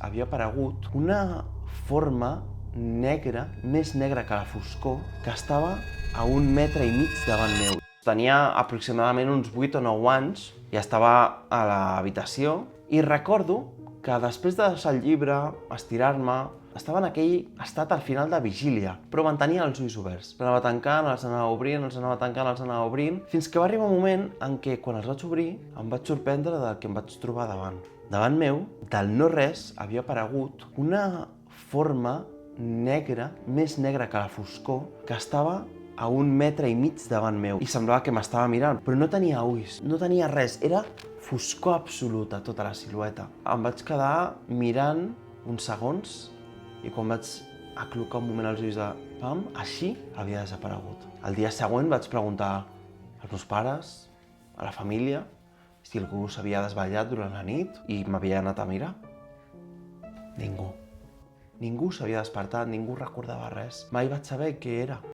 havia aparegut una forma negra, més negra que la foscor, que estava a 1,5 metres davant meu. Tenia aproximadament uns 8 o 9 anys i estava a l'habitació i recordo que després de deixar el llibre, estirar-me, estava en aquell estat al final de vigília, però mantenia els ulls oberts. L'anava tancant, els anava obrint, els anava tancant, els anava obrint, fins que va arribar un moment en què, quan els vaig obrir, em vaig sorprendre del que em vaig trobar davant. Davant meu, del no-res, havia aparegut una forma negra, més negra que la foscor, que estava a 1,5 metres davant meu i semblava que m'estava mirant, però no tenia ulls, no tenia res, era foscor absoluta tota la silueta. Em vaig quedar mirant uns segons i quan vaig aclucar un moment els ulls de pam, així havia desaparegut. El dia següent vaig preguntar als meus pares, a la família, si algú s'havia desvetllat durant la nit i m'havia anat a mirar. Ningú. Ningú s'havia despertat, ningú recordava res. Mai vaig saber què era.